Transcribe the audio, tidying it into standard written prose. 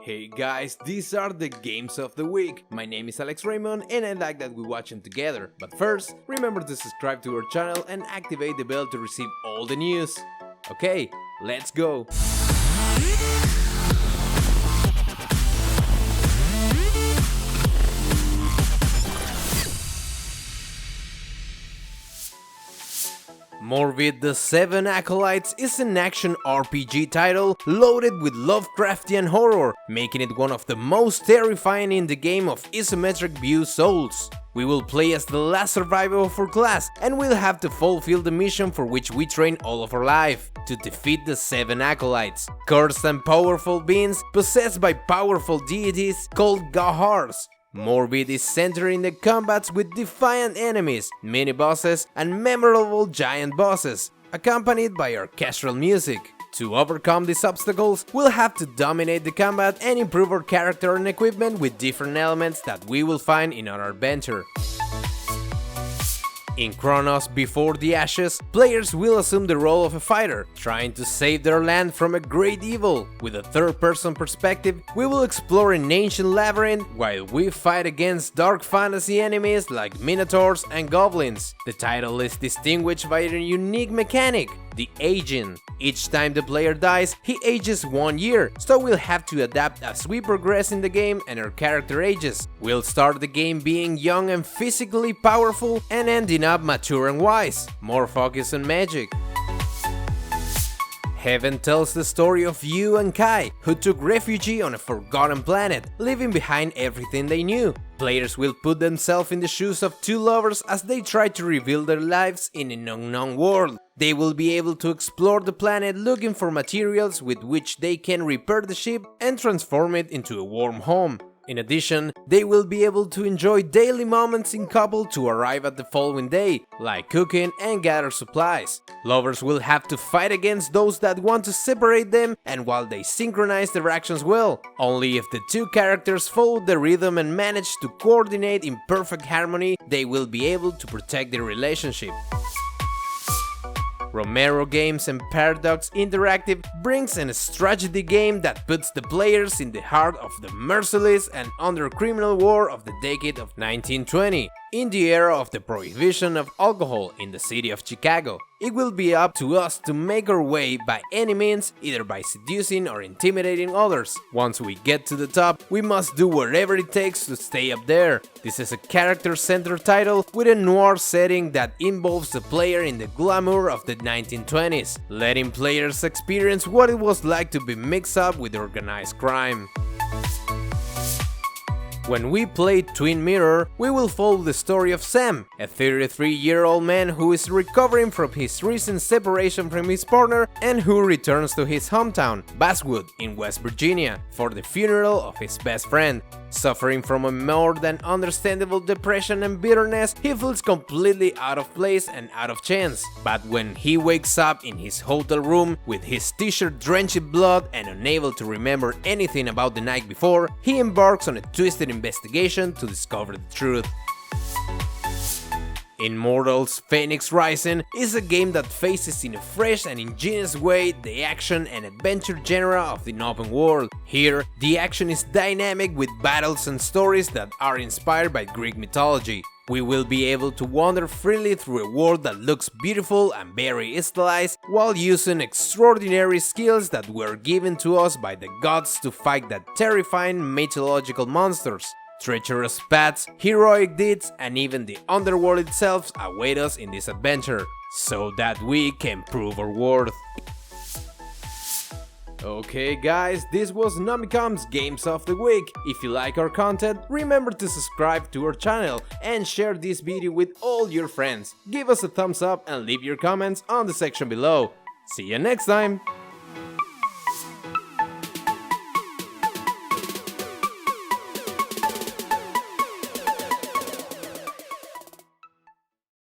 Hey guys, these are the games of the week. My name is Alex Raymond and I like that we watch them together. But first, remember to subscribe to our channel and activate the bell to receive all the news. Okay, let's go! Morbid: The Seven Acolytes is an action RPG title loaded with Lovecraftian horror, making it one of the most terrifying in the game of isometric view Souls. We will play as the last survivor of our class and we'll have to fulfill the mission for which we train all of our life, to defeat the Seven Acolytes, cursed and powerful beings possessed by powerful deities called Gahars. Morbid is centered in the combats with defiant enemies, mini-bosses and memorable giant bosses, accompanied by orchestral music. To overcome these obstacles, we'll have to dominate the combat and improve our character and equipment with different elements that we will find in our adventure. In Chronos Before the Ashes, players will assume the role of a fighter, trying to save their land from a great evil. With a third-person perspective, we will explore an ancient labyrinth while we fight against dark fantasy enemies like minotaurs and goblins. The title is distinguished by a unique mechanic, the aging. Each time the player dies, he ages 1 year, so we'll have to adapt as we progress in the game and our character ages. We'll start the game being young and physically powerful and ending up mature and wise, more focused on magic. Heaven tells the story of Yu and Kai, who took refuge on a forgotten planet, leaving behind everything they knew. Players will put themselves in the shoes of two lovers as they try to rebuild their lives in an unknown world. They will be able to explore the planet looking for materials with which they can repair the ship and transform it into a warm home. In addition, they will be able to enjoy daily moments in couple to arrive at the following day, like cooking and gather supplies. Lovers will have to fight against those that want to separate them, and while they synchronize their actions well, only if the two characters follow the rhythm and manage to coordinate in perfect harmony, they will be able to protect their relationship. Romero Games and Paradox Interactive brings a strategy game that puts the players in the heart of the merciless and under-criminal war of the decade of 1920, in the era of the prohibition of alcohol in the city of Chicago. It will be up to us to make our way by any means, either by seducing or intimidating others. Once we get to the top, we must do whatever it takes to stay up there. This is a character-centered title with a noir setting that involves the player in the glamour of the 1920s, letting players experience what it was like to be mixed up with organized crime. When we play Twin Mirror, we will follow the story of Sam, a 33-year-old man who is recovering from his recent separation from his partner and who returns to his hometown, Basswood, in West Virginia, for the funeral of his best friend. Suffering from a more than understandable depression and bitterness, he feels completely out of place and out of chance. But when he wakes up in his hotel room with his t-shirt drenched in blood and unable to remember anything about the night before, he embarks on a twisted investigation to discover the truth. Immortals Fenyx Rising is a game that faces in a fresh and ingenious way the action and adventure genre of the open world. Here, the action is dynamic with battles and stories that are inspired by Greek mythology. We will be able to wander freely through a world that looks beautiful and very stylized, while using extraordinary skills that were given to us by the gods to fight the terrifying mythological monsters. Treacherous paths, heroic deeds, and even the underworld itself await us in this adventure, so that we can prove our worth. Okay guys, this was Nomicom's Games of the Week. If you like our content, remember to subscribe to our channel and share this video with all your friends. Give us a thumbs up and leave your comments on the section below. See you next time!